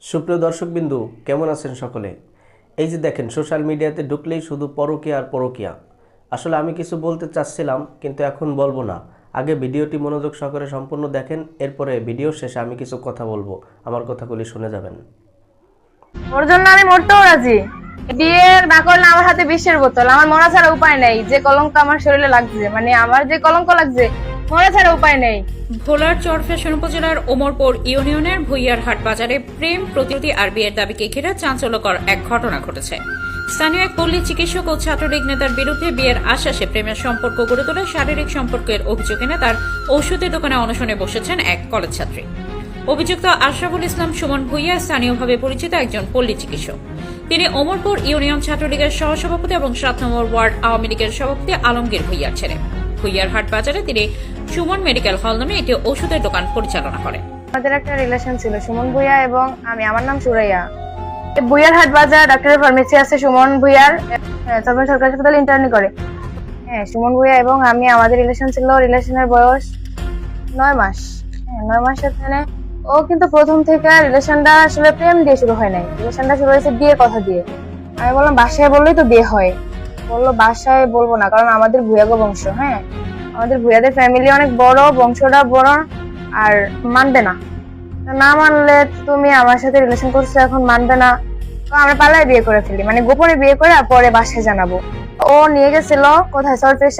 সুপ্রিয় দর্শকবিন্দু, কেমন আছেন সকলে? এই যে দেখেন, সোশ্যাল মিডিয়াতে ঢুকলেই শুধু পরকীয়া আর পরকীয়া। আসলে আমি কিছু বলতে চাচ্ছিলাম, কিন্তু এখন বলবো না। আগে ভিডিওটি মনোযোগ সহকারে সম্পূর্ণ দেখেন, এরপরে ভিডিও শেষে আমি কিছু কথা বলবো। আমার কথাগুলি শুনে যাবেন। ওর জন্য আমি মরতেও রাজি। বিয়ে না করলে আমার হাতে বিষের বোতল, আমার মরা ছাড়া উপায় নেই। যে কলঙ্ক আমার শরীরে লাগছে, মানে আমার যে কলঙ্ক লাগছে, মরা ছাড়া উপায় নেই। ভোলার চরফ্যাশন উপজেলার ওমরপুর ইউনিয়নের ভুইয়ার হাট বাজারে প্রেম প্রতিশ্রুতি আর বিয়ের দাবিকে ঘিরে চাঞ্চল্যকর এক ঘটনা ঘটেছে। স্থানীয় এক পল্লী চিকিৎসক ও ছাত্রলীগ নেতার বিরুদ্ধে বিয়ের আশ্বাসে প্রেমের সম্পর্ক গড়ে তোলে শারীরিক সম্পর্কের অভিযোগ এনে তার ঔষধের দোকানে অনশনে বসেছেন এক কলেজ ছাত্রী। অভিযুক্ত আশরাফুল ইসলাম সুমন ভুইয়া স্থানীয়ভাবে পরিচিত একজন পল্লী চিকিৎসক। তিনি ওমরপুর ইউনিয়ন ছাত্রলীগের সহসভাপতি এবং 7 নম্বর ওয়ার্ড আওয়ামী লীগের সভাপতি আলমগীর ভুইয়ার ছেলে। ভুইয়ার হাট বাজারে তিনি সুমন মেডিকেল হল নামে একটি ওষুধের দোকান পরিচালনা করেন। আমাদের একটা রিলেশন ছিল, সুমন ভুইয়া এবং আমি। আমার নাম সুরাইয়া। ভুইয়ার হাট বাজার ডাক্তারের ফার্মেসি আছে সুমন ভুইয়ার, তারপরে সরকারি হাসপাতালে ইন্টার্নি করে। হ্যাঁ, সুমন ভুইয়া এবং আমি, আমাদের রিলেশন ছিল। রিলেশনের বয়স 9 মাস। 9 মাসের মানে ও কিন্তু প্রথম থেকে রিলেশনটা আসলে প্রেম দিয়ে শুরু হয় নাই। রিলেশনটা শুরু হয়েছে বিয়ের কথা দিয়ে। আমি বললাম বাসায় বললেই তো বিয়ে হয়। বললো বাসায় বলবো না, কারণ আমাদের ভুইয়াগো বংশ। হ্যাঁ, আমাদের ভুইয়াদের ফ্যামিলি অনেক বড়, বংশটা বড়, আর মানবে না। না মানলে তুমি আমার সাথে রিলেশন করছো, এখন মানবে না, তো আমরা পালায় বিয়ে করে ফেলি, মানে গোপনে বিয়ে করে পরে বাসায় জানাবো। ও নিয়ে গেছিল কোথায়, সরফেস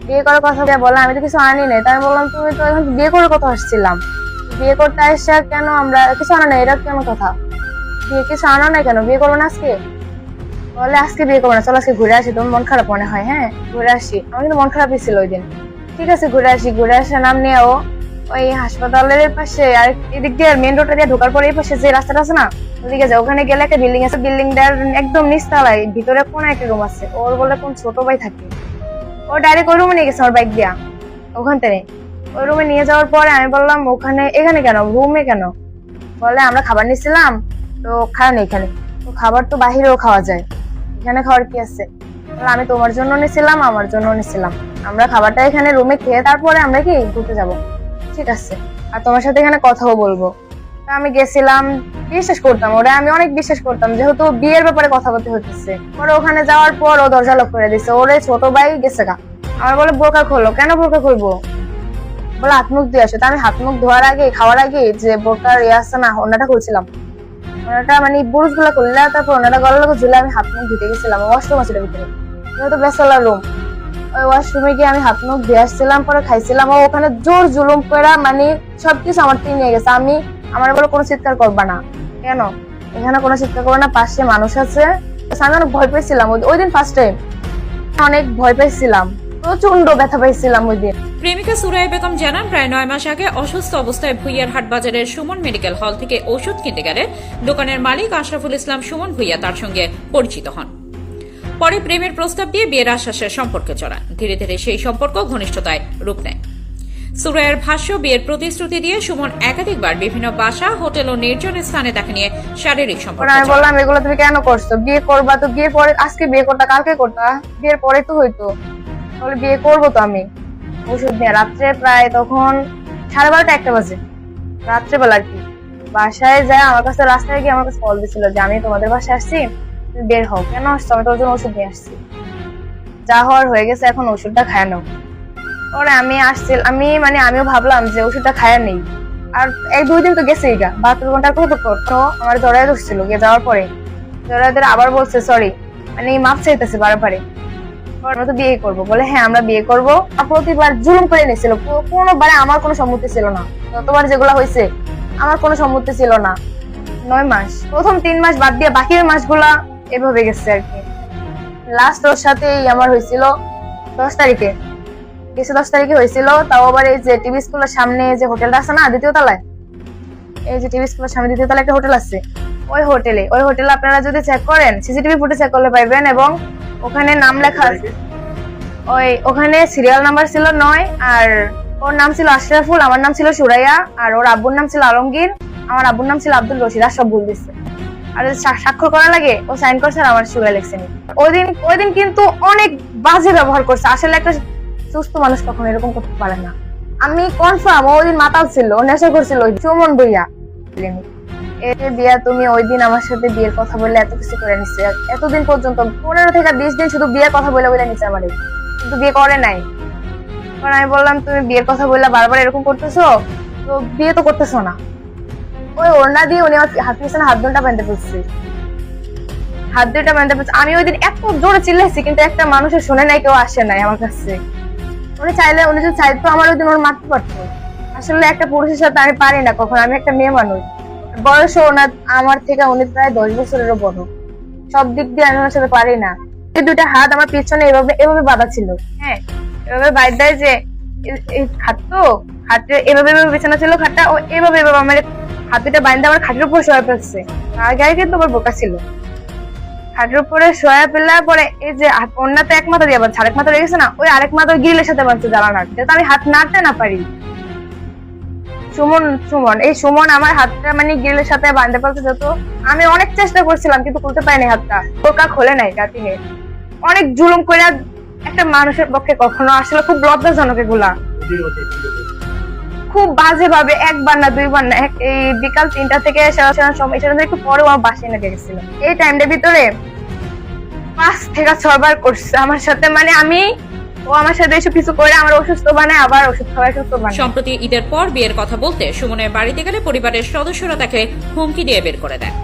বিয়ে করার কথা বলে। আমি তো কিছু আনি নাই। তাই আমি বললাম তুমি তো এখন বিয়ে করে কথা আসছিলাম, বিয়ে করতে আসছে কেন? আমরা কিছু আনা নাই, এটা কেমন কথা? বিয়ে কিছু আনা নাই কেন? বিয়ে করবো না আজকে? বলে আজকে বিয়ে করবো না, চলো আজকে ঘুরে আসি, তোমার মন খারাপ মনে হয়। হ্যাঁ, ঘুরে আসি। আমার কিন্তু মন খারাপই ছিল ওই দিন। ঠিক আছে, ঘুরে আসি। ঘুরে আসার নাম নিয়ে ও ওই হাসপাতালের পাশে আর এদিক দিয়ে মেন রোডটা দিয়ে ঢোকার পরে এই পাশে যে রাস্তাটা আছে না, ওদিকে যায়। ওখানে গেলে একটা বিল্ডিং আছে, বিল্ডিংটার একদম নিচতলায় ভিতরে কোন একটা রুম আছে। ওর বলে কোন ছোট ভাই থাকে, ও ডাইরেক্ট ওই রুমে নিয়ে গেছে আমার বাইক দিয়া। ওখান থেকে ওই রুমে নিয়ে যাওয়ার পরে আমি বললাম এখানে কেন, রুমে কেন? বলে আমরা খাবার নিচ্ছিলাম, তো খান এখানে। তো খাবার তো বাহিরেও খাওয়া যায়, এখানে খাওয়ার কি আছে? আমি তোমার জন্য নিছিলাম, আমার জন্য নিছিলাম। আমরা খাবারটা এখানে রুমে খেয়ে তারপরে আমরা কি ঘুরতে যাব। ঠিক আছে, আর তোমার সাথে এখানে কথাও বলবো। আমি গেছিলাম, বিশ্বাস করতাম ওরা, আমি অনেক বিশ্বাস করতাম, যেহেতু বিয়ের ব্যাপারে কথা বলতে হচ্ছে। পরে ওখানে যাওয়ার পর ও দরজা লক করে দিচ্ছে। ওরে ছোট ভাই গেছে গা। আমার বলে বোরকা খোলো। কেন বোরকা খুলবো? বলে হাত মুখ দিয়ে আসো। তা আমি হাত মুখ ধোয়ার আগে, খাওয়ার আগে যে বোরকার আছে না, ওনাটা খুলছিলাম। ওনাটা মানে বুরুষ গুলা খুললে, তারপর ওনাটা গলার লোক ঝুলে আমি হাত মুখ ধুতে গেছিলাম। ওয়াশরুম আছে ভিতরে, যেহেতু বেসালার রুম। ওই ওয়াশরুমে গিয়ে আমি হাত মুখ ধুয়ে আসছিলাম, পরে খাইছিলাম। ও ওখানে জোর জুলুম করে মানে সবকিছু আমার থেকে নিয়ে গেছে। আমার বলে কোনো চিৎকার করবা না। কেন? এখানে কোনো চিৎকার করবে না, পাশে মানুষ আছে। আমি অনেক ভয় পেয়েছিলাম ওই দিন, ফার্স্ট টাইম অনেক ভয় পেয়েছিলাম, প্রচন্ড ব্যথা পাইছিলাম ওই দিন। প্রেমিকা সুরাইয়া বেগম জানান, প্রায় 9 মাস আগে অসুস্থ অবস্থায় ভুইয়ার হাট বাজারের সুমন মেডিকেল হল থেকে ওষুধ কিনতে গেলে দোকানের মালিক আশরাফুল ইসলাম সুমন ভুইয়া তার সঙ্গে পরিচিত হন। পরে প্রেমের প্রস্তাব দিয়ে বিয়ের আশ্বাসের সম্পর্কে চড়ান। ধীরে ধীরে সেই সম্পর্ক ঘনিষ্ঠতায় রূপ নেয়। সুরাইয়ার ভাষ্য, বিয়ের প্রতিশ্রুতি দিয়ে সুমন একাধিকবার বিভিন্ন বাসা, হোটেল ও নির্জন স্থানে তাকে নিয়ে শারীরিক সম্পর্ক। আমি বললাম এগুলো তুমি কেন করছো? বিয়ে করবা তো বিয়ে পরে, আজকে বিয়ে করতা কালকে করতা, বিয়ের পরে তো হইতো। তাহলে বিয়ে করবো তো আমি। ওষুধ নিয়ে রাত্রে প্রায় তখন 12:30 1টা বাজে, রাত্রেবেলা আর কি। বাসায় যায় আমার কাছে, রাস্তায় গিয়ে আমার কাছে কল দিছিল যে আমি তোমাদের বাসায় আসছি, তুমি বের হও। কেন আসছো? আমি তোর জন্য ওষুধ নিয়ে আসছি। যা হওয়ার হয়ে গেছে, এখন ওষুধটা খায় নাও। পরে আমি আমিও ভাবলাম যে ওষুধটা খায়া নেই। আর 1-2 দিন তো গেছেই গা, 72 ঘন্টার কথা তো আমার জড়াই ধরছিল। গিয়ে যাওয়ার পরে জড়াইদের আবার বলছে সরি, মানে মাপ চাইতেছে বারবারে। আমরা তো বিয়ে করবো বলে, হ্যাঁ আমরা বিয়ে করবো। প্রতিবার জুলুম করে নিয়েছিল, কোনোবারে আমার কোনো সম্মতি ছিল না। যতবার যেগুলা হয়েছে আমার কোনো সম্মতি ছিল না। 9 মাস, প্রথম 3 মাস বাদ দিয়ে বাকি মাসগুলা এভাবে গেছে আর কি। লাস্ট ওর সাথেই আমার হয়েছিল 10 তারিখে, 10 তারিখে হয়েছিল। তাও আবার এই যে টিভি স্কুলের সামনে যে হোটেলটা আছে না, 2য় তলায়, এই যে টিভি স্কুলের সামনে 2য় তলায় একটা হোটেল আছে, ওই হোটেলে আপনারা যদি চেক করেন, সিসিটিভি ফুটেজ চেক করলে পাইবেন। এবং ওখানে নাম লেখা আছে, ওখানে সিরিয়াল নাম্বার ছিল 9, আর ওর নাম ছিল আশরাফুল, আমার নাম ছিল সুরাইয়া, আর ওর আব্বুর নাম ছিল আলমগীর, আমার আব্বুর নাম ছিল আব্দুল রশিদ। আর সব ভুল দিচ্ছে। আর স্বাক্ষর করা লাগে, ও সাইন করছে আর আমার সুরাইয়া লিখছেনি। ওই দিন কিন্তু অনেক বাজে ব্যবহার করছে। আসলে একটা সুস্থ মানুষ কখনো এরকম করতে পারে না। আমি কনফার্ম ওই দিন মাতাল ছিল, ও নেশা করছিল। সুমন ভুইয়া এই যে বিয়া, তুমি ওই দিন আমার সাথে বিয়ের কথা বলে এত কিছু করে নিচ্ছে, এতদিন পর্যন্ত 15 থেকে 20 দিন শুধু বিয়ের কথা বলে বলে নিচ্ছে আমারে, কিন্তু বিয়ে করে নাই। কারণ আমি বললাম তুমি বিয়ের কথা বললে বারবার এরকম করতেছো, তো বিয়ে তো করতেছো না। ওই ওড়না দিয়ে উনি আমার হাত পিছনে হাত দুটা বাঁধতে ফেলছে, হাত দুটা বাঁধতে ফেলছে। আমি ওই দিন এত জোরে চিল্লাইছি, কিন্তু একটা মানুষের শুনে নাই, কেউ আসে নাই আমার কাছে। উনি চাইলে, উনি যদি চাইতো আমার ওই দিন ওর মারতে পারতো। আসলে একটা পুরুষের সাথে আমি পারি না কখন, আমি একটা মেয়ে মানুষ। বয়সও ওনার আমার থেকে উনি প্রায় 10 বছরেরও বড়, সব দিক দিয়ে আমি ওনার সাথে পারি না। এই দুইটা হাত আমার পিছনে এভাবে এভাবে বাঁধা ছিল, হ্যাঁ এভাবে বাইর দেয় যে খাট, তো খাটে এভাবে এভাবে বিছানা ছিল, খাটটা ও এভাবে এভাবে আমার হাতিটা বাইন্দা আমার খাটের উপর শোয়া ফেলছে। আগে আগে কিন্তু আমার বোকা ছিল, খাটের উপরে শোয়া ফেলার পরে এই যে অন্যতে এক মাথা দিয়ে বাঁধছে, আরেক মাথা রয়ে গেছে না, ওই আরেক মাথা গ্রিলের সাথে বাঁধছে জ্বালানার, যাতে আমি হাত নাড়তে না পারি। সুমন এই সুমন আমার হাতটা মানে গ্রিলের সাথে বাঁধতে পারছে, যত আমি অনেক চেষ্টা করছিলাম কিন্তু খুলতে পারিনি হাতটা, বোকা খোলে নাই কাটিয়ে। অনেক জুলুম করে একটা মানুষের পক্ষে কখনো, আসলে খুব লজ্জাজনক এগুলা, খুব বাজে ভাবে, একবার না দুইবার না, এই বিকাল 3টা থেকে সময় একটু পরে আমার বাসায় এনে গেছিল। এই টাইমটার ভিতরে 5 থেকে 6 বার করছে আমার সাথে, মানে ও আমার সাথে এসব কিছু করে আমার অসুস্থ বানায়, আবার ওষুধ খাওয়ায় সুস্থ বানায়। সম্প্রতি ঈদের পর বিয়ের কথা বলতে সুমনের বাড়িতে গেলে পরিবারের সদস্যরা তাকে হুমকি দিয়ে বের করে দেয়।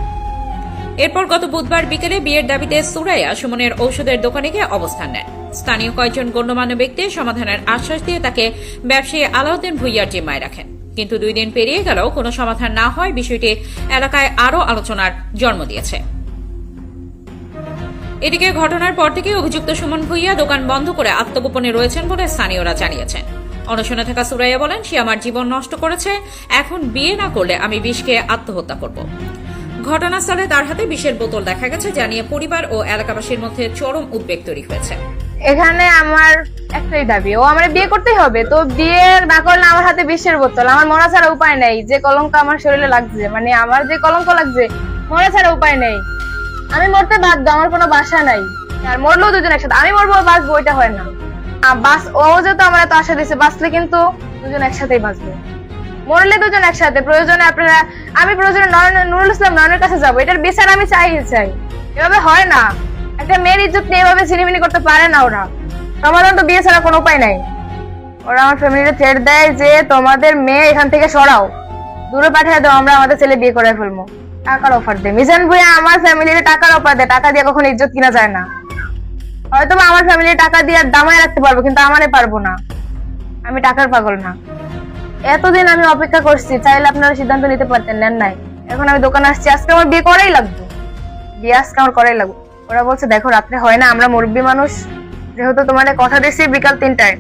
এরপর গত বুধবার বিকেলে বিয়ের দাবিতে সুরাইয়া সুমনের ঔষধের দোকানে গিয়ে অবস্থান নেন। স্থানীয় কয়েকজন গণ্যমান্য ব্যক্তি সমাধানের আশ্বাস দিয়ে তাকে ব্যবসায়ী আলাউদ্দিন ভুইয়ার জিম্মায় রাখেন, কিন্তু 2 দিন পেরিয়ে গেলেও কোনো সমাধান না হয় বিষয়টি এলাকায় আরও আলোচনার জন্ম দিয়েছে। এদিকে ঘটনার পর থেকে অভিযুক্ত সুমন ভুইয়া দোকান বন্ধ করে আত্মগোপনে রয়েছেন বলে স্থানীয়রা জানিয়েছেন। অনশনে থাকা সুরাইয়া বলেন, সে আমার জীবন নষ্ট করেছে, এখন বিয়ে না করলে আমি বিষ খেয়ে আত্মহত্যা করব। ঘটনাস্থলে তার হাতে বিষের বোতল দেখা গেছে, যা নিয়ে পরিবার ও এলাকাবাসীর মধ্যে চরম উদ্বেগ তৈরি হয়েছে। এখানে আমার একটাই দাবি, ও আমার বিয়ে করতেই হবে, তো বিয়ে না করলে আমার হাতে বিষের বোতল, আমার মরা ছাড়া উপায় নেই। যে কলঙ্ক আমার শরীরে লাগছে, মানে আমার যে কলঙ্ক লাগছে, মরা ছাড়া উপায় নেই। আমি মরতে বাধ্য, আমার কোনো বাসা নাই, আর মরলেও দুজন একসাথে, আমি মরবো বাঁচবো ওইটা হয় না। বাস ও যেহেতু আমার এত আশা দিচ্ছে, বাঁচলে কিন্তু দুজন একসাথেই বাঁচবো, মরলে দুজন একসাথে। প্রয়োজনে আপনারা, আমি প্রয়োজনে নুরুল ইসলাম নয়নের কাছে যাবো, এটার বিচার আমি চাই। এভাবে হয় না, একটা মেয়ের ইজ্জত নিয়ে এভাবে ছিনিমিনি করতে পারে না ওরা। সমাধান তো বিয়ে ছাড়া কোনো উপায় নাই। ওরা আমার ফ্যামিলিতে থ্রেট দেয় যে তোমাদের মেয়ে এখান থেকে সরাও, দূরে পাঠিয়ে দাও, আমরা আমাদের ছেলে বিয়ে করে ফেলবো। টাকার অফার দেয় মিজান ভুইয়া, আমার ফ্যামিলিতে টাকার অফার দেয়, টাকা দিয়ে কখনো ইজ্জত কিনা যায় না। হয়তো আমার ফ্যামিলির টাকা দিয়ে দামায় রাখতে পারবো, কিন্তু আমারে পারবো না, আমি টাকার পাগল না। এতদিন আমি অপেক্ষা করছি, চাইলে আপনারা সিদ্ধান্ত নিতে পারতেন, নেন নাই। এখন আমি দোকানে আসছি, আজকে আমার বিয়ে করাই লাগবে, বিয়ে আজকে আমার করাই লাগবে। ওরা বলছে দেখো রাত্রে হয় না, আমরা মুরব্বী মানুষ, যেহেতু তোমাদের কথা দিচ্ছি বিকাল 3টায়,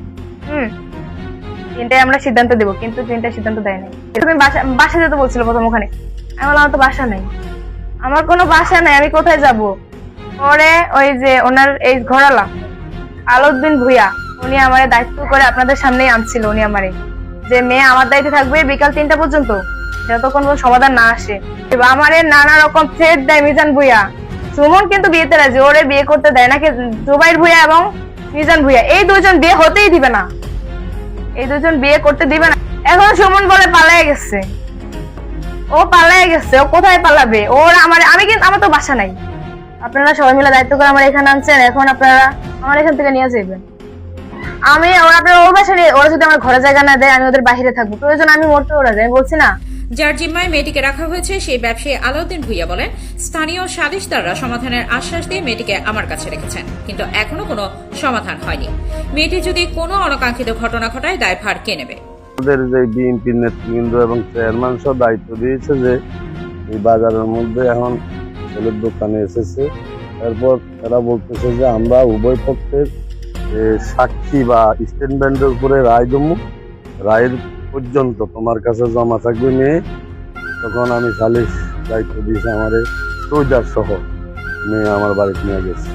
3টায় আমরা সিদ্ধান্ত দেবো, কিন্তু 3টায় সিদ্ধান্ত দেয়নি। তুমি বাসা যেতে বলছিল প্রথম, ওখানে আমি বললাম আমার তো বাসা নাই, আমার কোনো বাসা নাই, আমি কোথায় যাব। পরে ওই যে ওনার এই ঘরালা আলাউদ্দিন ভুইয়া, উনি আমার দায়িত্ব করে আপনাদের সামনেই আনছিল, উনি আমারে যে মেয়ে আমার দায়িত্বে থাকবে বিকাল 3টা পর্যন্ত, যতক্ষণ কোনো সমাধান না আসে। আমারে নানা রকম থ্রেট দেয় মিজান ভুইয়া। সুমন কিন্তু বিয়েতে রাজি, ওরে বিয়ে করতে দেয় নাকি জুবাইর ভুইয়া এবং মিজান ভুইয়া, এই দুজন বিয়ে হতেই দিবে না, এই দুজন বিয়ে করতে দিবে না। এখন সুমন বলে পালায় গেছে, ও পালায় গেছে, ও কোথায় পালাবে? ওর আমার তো বাসা নাই, আপনারা সবাই মিলে দায়িত্ব করে আমার এখানে আনছেন, এখন আপনারা আমার এখান থেকে নিয়ে যাবেন। আপনারা ওর বাসা নিয়ে, ওরা যদি আমার ঘরে জায়গা না দেয়, আমি ওদের বাহিরে থাকবো, প্রয়োজন আমি মরতে ওরা যায়, আমি বলছি না। যার জিম্মায় মেয়েটিকে রাখা হয়েছে সেই ব্যবসায়ী আলাউদ্দিন ভুইয়া বলেন, স্থানীয় সালিশদাররা সমাধানের আশ্বাস দিয়ে মেয়েটিকে আমার কাছে রেখেছেন, কিন্তু এখনো কোনো সমাধান হয়নি। মেয়েটি যদি কোনো অনাকাঙ্ক্ষিত ঘটনা ঘটায় দায়ভার কে নেবে? আমাদের যে বিএনপির নেতৃবৃন্দ এবং চেয়ারম্যান সহ দায়িত্ব দিয়েছে যে এই বাজারের মধ্যে এখন ছেলের দোকানে এসেছে, তারপর এরা বলতেছে যে আমরা উভয় পক্ষের সাক্ষী বা স্টেটমেন্টের উপরে রায় দেবো, রায়ের পর্যন্ত তোমার কাছে জমা থাকবে মেয়ে। তখন আমি সালিশ দায়িত্ব দিয়েছি আমার চৌজার সহ মেয়ে আমার বাড়িতে নিয়ে গেছে।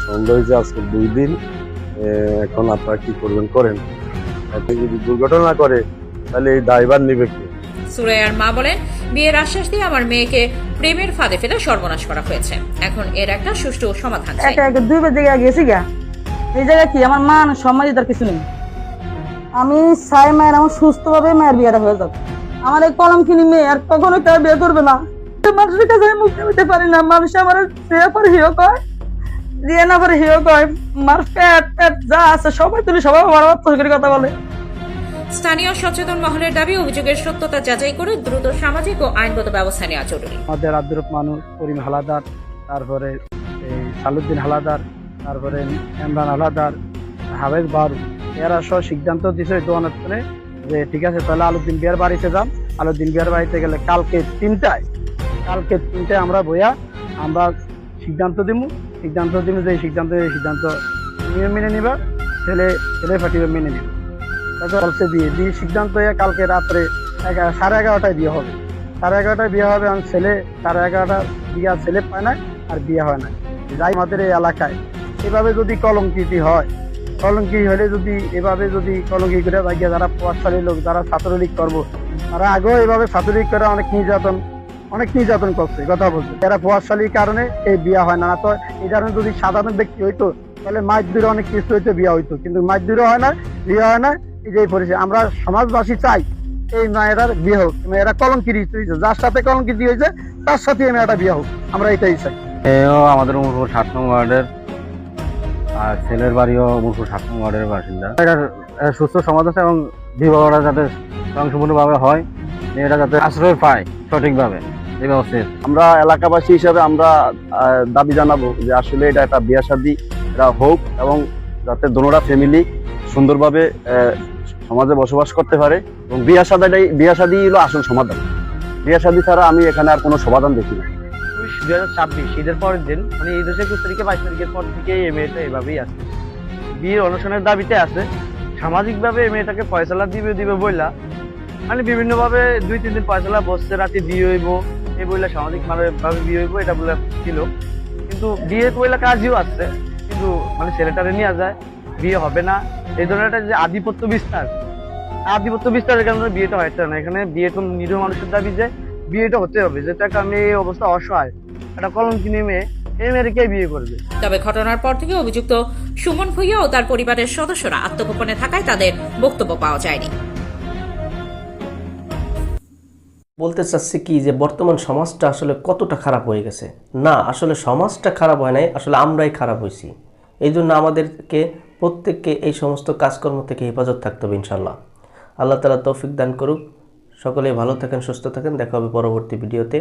সন্ধ্যা হয়েছে আজকে 2 দিন, এখন আপনারা কি করবেন করেন, আপনি যদি দুর্ঘটনা করে তাহলে এই দায়ভার নিবে কে? সুরাইয়ার মা বলেন, বিয়ের আশ্বাস দিয়ে আমার মেয়েকে প্রেমের ফাঁদে ফেলে সর্বনাশ করা হয়েছে, এখন এর একটা সুষ্ঠু সমাধান চাই। 2 জায়গায় গেছি গা, এই জায়গায় কি আমার মান সম্মান তার কিছু নেই। আমি চাই মায়ের আমার সুস্থভাবে মায়ের বিয়েটা হয়ে যাবে, আমার এই কলম কিনি মেয়ে আর কখনো কেউ বিয়ে করবে না। মানুষের কাছে আমি মুখ দিতে পারি না, মানুষ আমার চেয়ে পরে হিও কয়, দিয়ে না পরে হিও কয়, মার পেট পেট যা আছে সবাই তুলি সবাই আমার করে কথা বলে। স্থানীয় সচেতন মহলের দাবি, অভিযোগের সত্যতা যাচাই করে দ্রুত সামাজিক ও আইনগত ব্যবস্থা নেওয়া জরুরি। আমাদের আব্দুর মানুষ, করিম হালাদার, তারপরে এই সালুদ্দিন হালাদার, তারপরে ইমরান হালাদার, হাবেজ বারু, এরা সব সিদ্ধান্ত দিছে দোয়ানের করে যে ঠিক আছে তাহলে আলুদ্দিন বিয়ার বাড়িতে যান। আলুদ্দিন বিয়ার বাড়িতে গেলে কালকে 3টায় আমরা বইয়া আমরা সিদ্ধান্ত দিব যে সিদ্ধান্ত তুমি মেনে নিবা, ছেলে ফাটিবে মেনে নিবা। বলছে বিয়ে সিদ্ধান্ত হয়ে কালকে রাত্রে 11:30টায় বিয়ে হবে। 11:30টায় বিয়ে হবে, আমি ছেলে 11:30 বিয়ে ছেলে পায় না আর বিয়ে হয় না। যাই আমাদের এই এলাকায় এভাবে যদি কলঙ্কিত হয়, কলঙ্কি হলে যদি এভাবে যদি কলঙ্কি করে থাকিয়ে যারা প্রভাবশালী লোক, যারা ছাত্রলীগ করবো, তারা আগেও এভাবে ছাত্রলীগ করে অনেক নির্যাতন করছে, কথা বলছে। যারা প্রভাবশালীর কারণে এই বিয়ে হয় না। তো এই কারণে যদি সাধারণ ব্যক্তি হইতো তাহলে মাছ দূরে অনেক কিছু হইতো, বিয়ে হইতো, কিন্তু মাছ দূরে হয় না, বিয়ে হয় না। এই যে পরিচয় আমরা সমাজবাসী চাই এই মেয়েটার বিয়ে হোক। মেয়েরা কলঙ্কিত হয়েছে, যার সাথে কলঙ্কিত হয়েছে তার সাথে এই মেয়েটা বিয়ে হোক, আমরা এটাই চাই। এও আমাদের উমরপুর 7 নং ওয়ার্ডের, আর ছেলের বাড়িও উমরপুর 7 নং ওয়ার্ডের বাসিন্দা। এটার সুস্থ সমাজ আছে এবং বিবাহটা যাতে স্বয়ংসম্পূর্ণভাবে হয়, মেয়েটা যাতে আশ্রয় পায় সঠিকভাবে, এই ব্যবস্থা। আমরা এলাকাবাসী হিসাবে আমরা দাবি জানাবো যে আসলে এটা একটা বিয়ে শাদী এটা হোক এবং যাতে দোনোটা ফ্যামিলি সুন্দরভাবে সমাজে বসবাস করতে পারে। এবং বিয়ে শাদী হলো আসল সমাধান। বিয়ে শাদী ছাড়া আমি এখানে আর কোনো সমাধান দেখি না। 2026 ঈদের পরের দিন, মানে ঈদের 21 তারিখে 22 তারিখের পর থেকে এই মেয়েটা এভাবেই আছে, বিয়ের অনুষ্ঠানের দাবিতে আছে। সামাজিকভাবে এই মেয়েটাকে ফয়সালা দিবে বইলা, মানে বিভিন্ন ভাবে 2-3 দিন ফয়সালা বসছে, রাতে বিয়ে হইব এই বইলা, সামাজিক ভাবে বিয়ে হইব এটা বলে ছিল। কিন্তু বিয়ে বইলা কাজও আসছে, কিন্তু মানে ছেলেটারে নিয়ে যায়, বিয়ে হবে না, এই ধরনের একটা যে আধিপত্য বিস্তারের কারণে বিয়েটা হচ্ছে না। এখানে বিয়ে তো নিরীহ মানুষের দাবি যে বিয়েটা হতে হবে, যেটা কারণে এই অবস্থা অসহায় একটা কলঙ্কিনী মেয়ে, এই মেয়েকে বিয়ে করবে। তবে ঘটনার পর থেকে অভিযুক্ত সুমন ভূঁইয়া ও তার পরিবারের সদস্যরা আত্মগোপনে থাকায় তাদের বক্তব্য পাওয়া যায়নি। বলতে চাচ্ছি কি যে বর্তমান সমাজটা আসলে কতটা খারাপ হয়ে গেছে। না, আসলে সমাজটা খারাপ হয় নাই, আসলে আমরাই খারাপ হয়েছি। এই জন্য আমাদেরকে প্রত্যেককে এই সমস্ত কাজকর্ম থেকে হেফাজত থাকতে হবে ইনশাল্লাহ। আল্লাহ তাআলা তৌফিক দান করুক। সকলে ভালো থাকেন, সুস্থ থাকেন, দেখা হবে পরবর্তী ভিডিওতে।